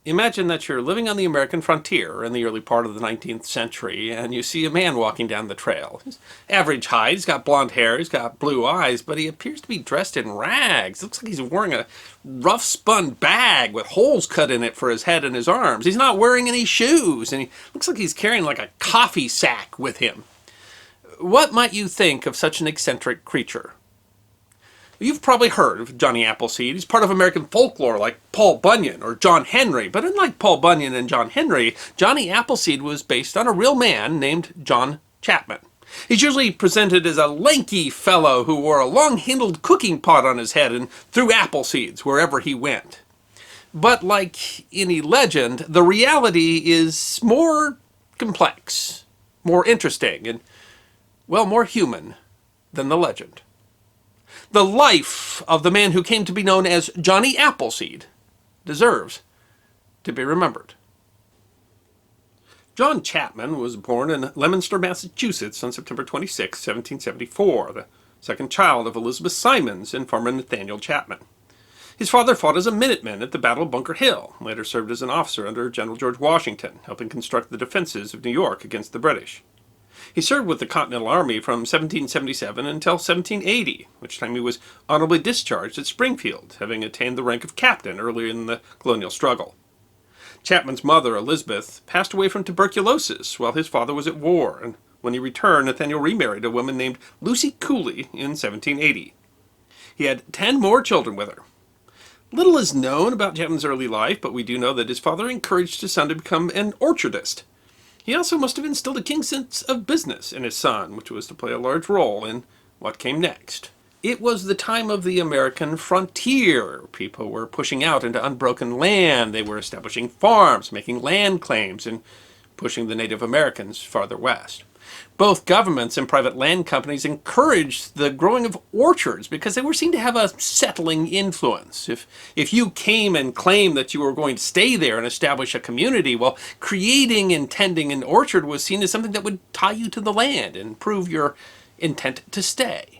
Imagine that you're living on the American frontier in the early part of the 19th century, and you see a man walking down the trail. He's average height, he's got blonde hair, he's got blue eyes, but he appears to be dressed in rags. It looks like he's wearing a rough spun bag with holes cut in it for his head and his arms. He's not wearing any shoes, and he looks like he's carrying like a coffee sack with him. What might you think of such an eccentric creature? You've probably heard of Johnny Appleseed. He's part of American folklore like Paul Bunyan or John Henry. But unlike Paul Bunyan and John Henry, Johnny Appleseed was based on a real man named John Chapman. He's usually presented as a lanky fellow who wore a long-handled cooking pot on his head and threw apple seeds wherever he went. But like any legend, the reality is more complex, more interesting, and, well, more human than the legend. The life of the man who came to be known as Johnny Appleseed deserves to be remembered. John Chapman was born in Leominster, Massachusetts on September 26, 1774, the second child of Elizabeth Simons and farmer Nathaniel Chapman. His father fought as a Minuteman at the Battle of Bunker Hill, later served as an officer under General George Washington, helping construct the defenses of New York against the British. He served with the Continental Army from 1777 until 1780, which time he was honorably discharged at Springfield, having attained the rank of captain earlier in the colonial struggle. Chapman's mother, Elizabeth, passed away from tuberculosis while his father was at war, and when he returned, Nathaniel remarried a woman named Lucy Cooley in 1780. He had 10 more children with her. Little is known about Chapman's early life, but we do know that his father encouraged his son to become an orchardist. He also must have instilled a keen sense of business in his son, which was to play a large role in what came next. It was the time of the American frontier. People were pushing out into unbroken land. They were establishing farms, making land claims, and pushing the Native Americans farther west. Both governments and private land companies encouraged the growing of orchards because they were seen to have a settling influence. If you came and claimed that you were going to stay there and establish a community, well, creating and tending an orchard was seen as something that would tie you to the land and prove your intent to stay.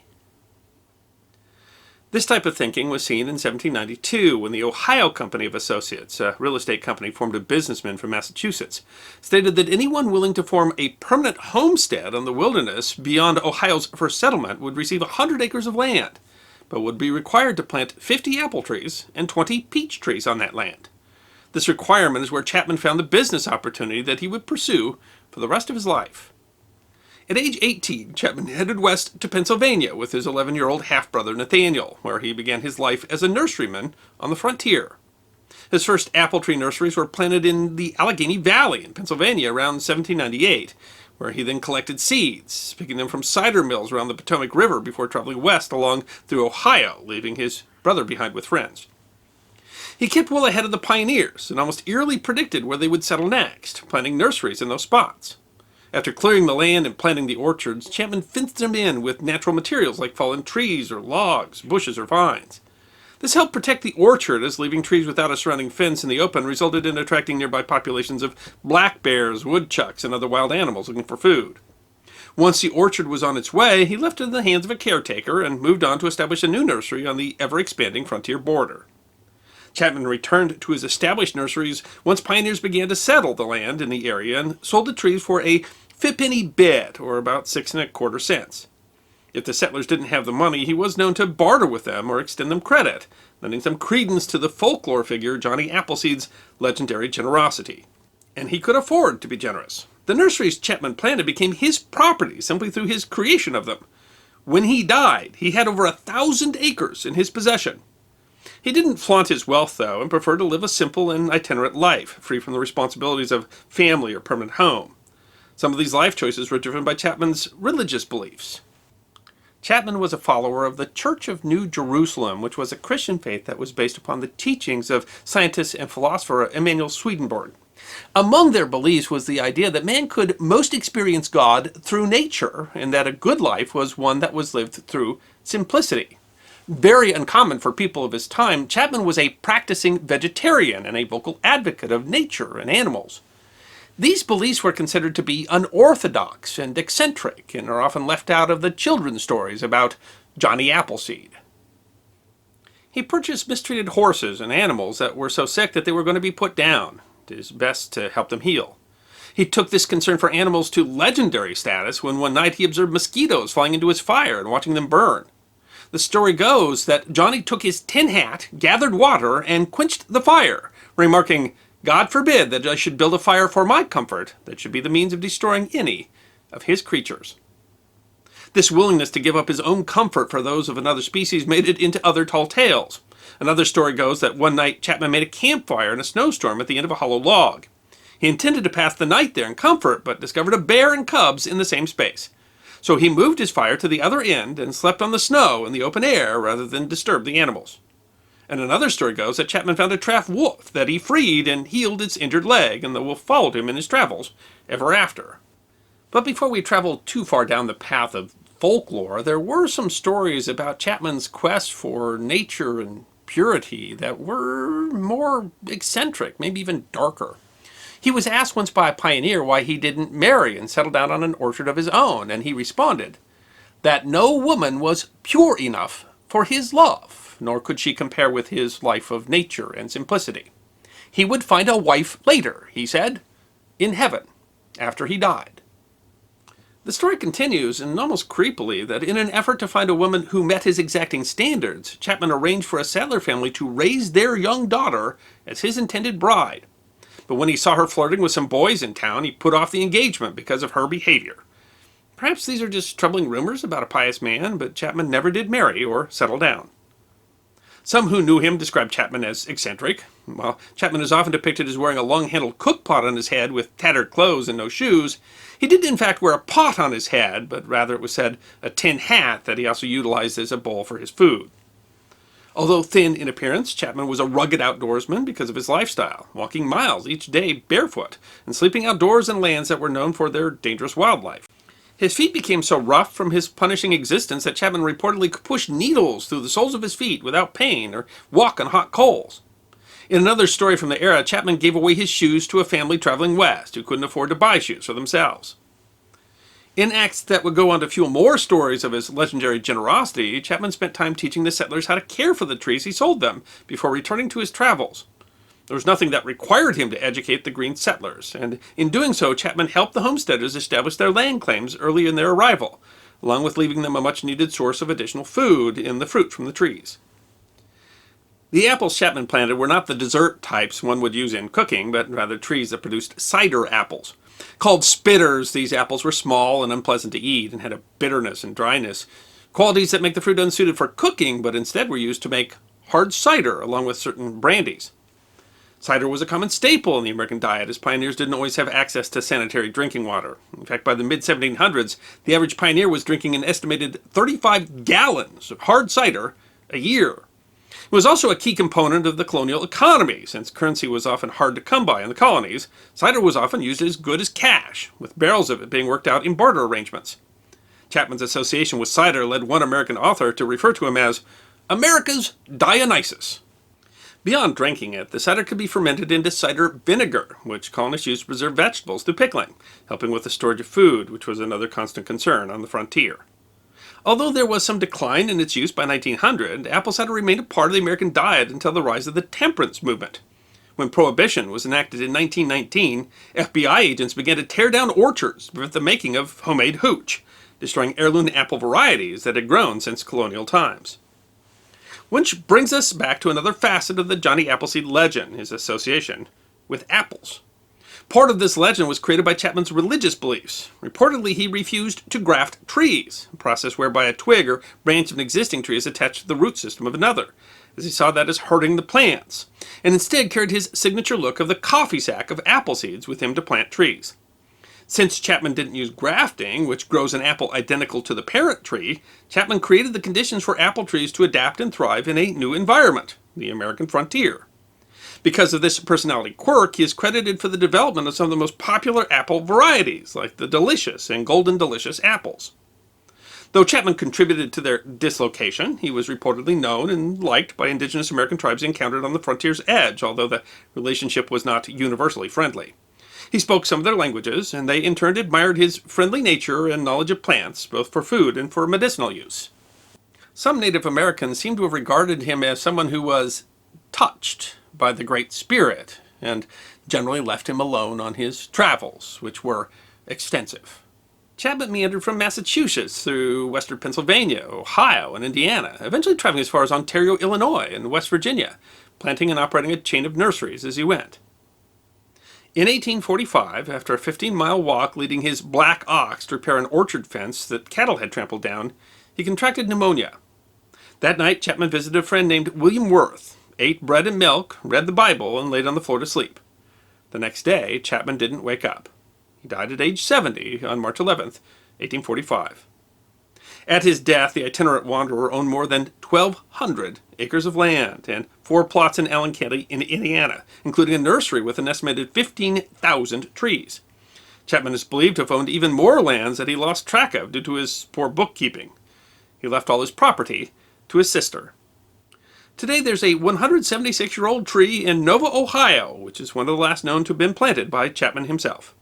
This type of thinking was seen in 1792 when the Ohio Company of Associates, a real estate company formed of businessmen from Massachusetts, stated that anyone willing to form a permanent homestead on the wilderness beyond Ohio's first settlement would receive 100 acres of land, but would be required to plant 50 apple trees and 20 peach trees on that land. This requirement is where Chapman found the business opportunity that he would pursue for the rest of his life. At age 18, Chapman headed west to Pennsylvania with his 11-year-old half-brother Nathaniel, where he began his life as a nurseryman on the frontier. His first apple tree nurseries were planted in the Allegheny Valley in Pennsylvania around 1798, where he then collected seeds, picking them from cider mills around the Potomac River before traveling west along through Ohio, leaving his brother behind with friends. He kept well ahead of the pioneers and almost eerily predicted where they would settle next, planting nurseries in those spots. After clearing the land and planting the orchards, Chapman fenced them in with natural materials like fallen trees or logs, bushes or vines. This helped protect the orchard, as leaving trees without a surrounding fence in the open resulted in attracting nearby populations of black bears, woodchucks, and other wild animals looking for food. Once the orchard was on its way, he left it in the hands of a caretaker and moved on to establish a new nursery on the ever-expanding frontier border. Chapman returned to his established nurseries once pioneers began to settle the land in the area and sold the trees for a fippenny bid, or about 6 1/4 cents. If the settlers didn't have the money, he was known to barter with them or extend them credit, lending some credence to the folklore figure Johnny Appleseed's legendary generosity. And he could afford to be generous. The nurseries Chapman planted became his property simply through his creation of them. When he died, he had over 1,000 acres in his possession. He didn't flaunt his wealth, though, and preferred to live a simple and itinerant life, free from the responsibilities of family or permanent home. Some of these life choices were driven by Chapman's religious beliefs. Chapman was a follower of the Church of New Jerusalem, which was a Christian faith that was based upon the teachings of scientist and philosopher Emanuel Swedenborg. Among their beliefs was the idea that man could most experience God through nature, and that a good life was one that was lived through simplicity. Very uncommon for people of his time, Chapman was a practicing vegetarian and a vocal advocate of nature and animals. These beliefs were considered to be unorthodox and eccentric, and are often left out of the children's stories about Johnny Appleseed. He purchased mistreated horses and animals that were so sick that they were going to be put down. Did his best to help them heal. He took this concern for animals to legendary status when one night he observed mosquitoes flying into his fire and watching them burn. The story goes that Johnny took his tin hat, gathered water, and quenched the fire, remarking, "God forbid that I should build a fire for my comfort that should be the means of destroying any of his creatures." This willingness to give up his own comfort for those of another species made it into other tall tales. Another story goes that one night Chapman made a campfire in a snowstorm at the end of a hollow log. He intended to pass the night there in comfort, but discovered a bear and cubs in the same space. So he moved his fire to the other end and slept on the snow in the open air rather than disturb the animals. And another story goes that Chapman found a trapped wolf that he freed and healed its injured leg, and the wolf followed him in his travels ever after. But before we travel too far down the path of folklore, there were some stories about Chapman's quest for nature and purity that were more eccentric, maybe even darker. He was asked once by a pioneer why he didn't marry and settle down on an orchard of his own, and he responded that no woman was pure enough for his love, nor could she compare with his life of nature and simplicity. He would find a wife later, he said, in heaven, after he died. The story continues, and almost creepily, that in an effort to find a woman who met his exacting standards, Chapman arranged for a settler family to raise their young daughter as his intended bride. But when he saw her flirting with some boys in town, he put off the engagement because of her behavior. Perhaps these are just troubling rumors about a pious man, but Chapman never did marry or settle down. Some who knew him described Chapman as eccentric. While Chapman is often depicted as wearing a long-handled cookpot on his head with tattered clothes and no shoes, he did in fact wear a pot on his head, but rather it was said a tin hat that he also utilized as a bowl for his food. Although thin in appearance, Chapman was a rugged outdoorsman because of his lifestyle, walking miles each day barefoot and sleeping outdoors in lands that were known for their dangerous wildlife. His feet became so rough from his punishing existence that Chapman reportedly could push needles through the soles of his feet without pain or walk on hot coals. In another story from the era, Chapman gave away his shoes to a family traveling west who couldn't afford to buy shoes for themselves. In acts that would go on to fuel more stories of his legendary generosity, Chapman spent time teaching the settlers how to care for the trees he sold them before returning to his travels. There was nothing that required him to educate the green settlers, and in doing so, Chapman helped the homesteaders establish their land claims early in their arrival, along with leaving them a much-needed source of additional food in the fruit from the trees. The apples Chapman planted were not the dessert types one would use in cooking, but rather trees that produced cider apples. Called spitters, these apples were small and unpleasant to eat and had a bitterness and dryness, qualities that make the fruit unsuited for cooking, but instead were used to make hard cider along with certain brandies. Cider was a common staple in the American diet, as pioneers didn't always have access to sanitary drinking water. In fact, by the mid-1700s, the average pioneer was drinking an estimated 35 gallons of hard cider a year. It was also a key component of the colonial economy. Since currency was often hard to come by in the colonies, cider was often used as good as cash, with barrels of it being worked out in barter arrangements. Chapman's association with cider led one American author to refer to him as America's Dionysus. Beyond drinking it, the cider could be fermented into cider vinegar, which colonists used to preserve vegetables through pickling, helping with the storage of food, which was another constant concern on the frontier. Although there was some decline in its use by 1900, apple cider remained a part of the American diet until the rise of the temperance movement. When Prohibition was enacted in 1919, FBI agents began to tear down orchards to prevent the making of homemade hooch, destroying heirloom apple varieties that had grown since colonial times. Which brings us back to another facet of the Johnny Appleseed legend, his association with apples. Part of this legend was created by Chapman's religious beliefs. Reportedly, he refused to graft trees, a process whereby a twig or branch of an existing tree is attached to the root system of another, as he saw that as hurting the plants, and instead carried his signature look of the coffee sack of apple seeds with him to plant trees. Since Chapman didn't use grafting, which grows an apple identical to the parent tree, Chapman created the conditions for apple trees to adapt and thrive in a new environment, the American frontier. Because of this personality quirk, he is credited for the development of some of the most popular apple varieties, like the Delicious and Golden Delicious apples. Though Chapman contributed to their dislocation, he was reportedly known and liked by indigenous American tribes he encountered on the frontier's edge, although the relationship was not universally friendly. He spoke some of their languages, and they in turn admired his friendly nature and knowledge of plants, both for food and for medicinal use. Some Native Americans seem to have regarded him as someone who was touched by the Great Spirit and generally left him alone on his travels, which were extensive. Chapman meandered from Massachusetts through western Pennsylvania, Ohio, and Indiana, eventually traveling as far as Ontario, Illinois, and West Virginia, planting and operating a chain of nurseries as he went. In 1845, after a 15-mile walk leading his black ox to repair an orchard fence that cattle had trampled down, he contracted pneumonia. That night, Chapman visited a friend named William Worth, ate bread and milk, read the Bible, and laid on the floor to sleep. The next day, Chapman didn't wake up. He died at age 70 on March 11th, 1845. At his death, the itinerant wanderer owned more than 1,200 acres of land and 4 plots in Allen County in Indiana, including a nursery with an estimated 15,000 trees. Chapman is believed to have owned even more lands that he lost track of due to his poor bookkeeping. He left all his property to his sister. Today there's a 176-year-old tree in Nova, Ohio, which is one of the last known to have been planted by Chapman himself.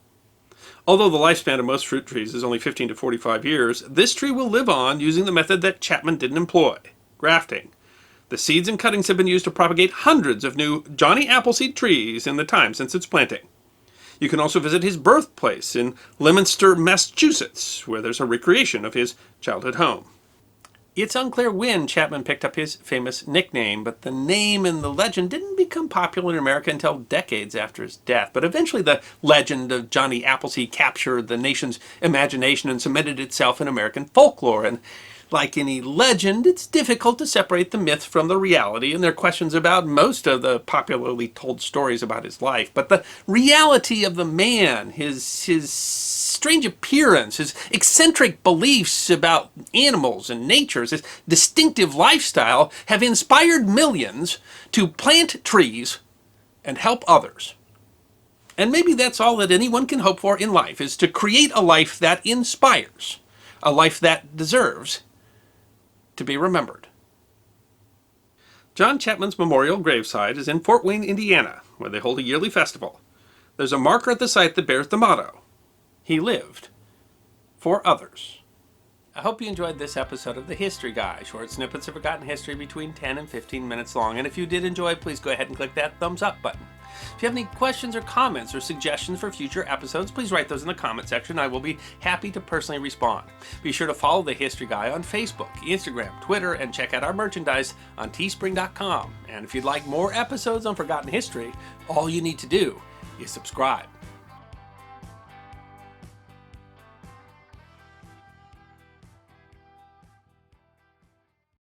Although the lifespan of most fruit trees is only 15 to 45 years, this tree will live on using the method that Chapman didn't employ, grafting. The seeds and cuttings have been used to propagate hundreds of new Johnny Appleseed trees in the time since its planting. You can also visit his birthplace in Leominster, Massachusetts, where there's a recreation of his childhood home. It's unclear when Chapman picked up his famous nickname, but the name and the legend didn't become popular in America until decades after his death. But eventually the legend of Johnny Appleseed captured the nation's imagination and cemented itself in American folklore. And like any legend, it's difficult to separate the myth from the reality, and there are questions about most of the popularly told stories about his life. But the reality of the man, his strange appearance, his eccentric beliefs about animals and nature, his distinctive lifestyle have inspired millions to plant trees and help others. And maybe that's all that anyone can hope for in life, is to create a life that inspires, a life that deserves to be remembered. John Chapman's memorial gravesite is in Fort Wayne, Indiana, where they hold a yearly festival. There's a marker at the site that bears the motto, "He lived for others." I hope you enjoyed this episode of The History Guy, short snippets of forgotten history between 10 and 15 minutes long. And if you did enjoy, please go ahead and click that thumbs up button. If you have any questions or comments or suggestions for future episodes, please write those in the comment section. I will be happy to personally respond. Be sure to follow The History Guy on Facebook, Instagram, Twitter, and check out our merchandise on teespring.com. And if you'd like more episodes on forgotten history, all you need to do is subscribe.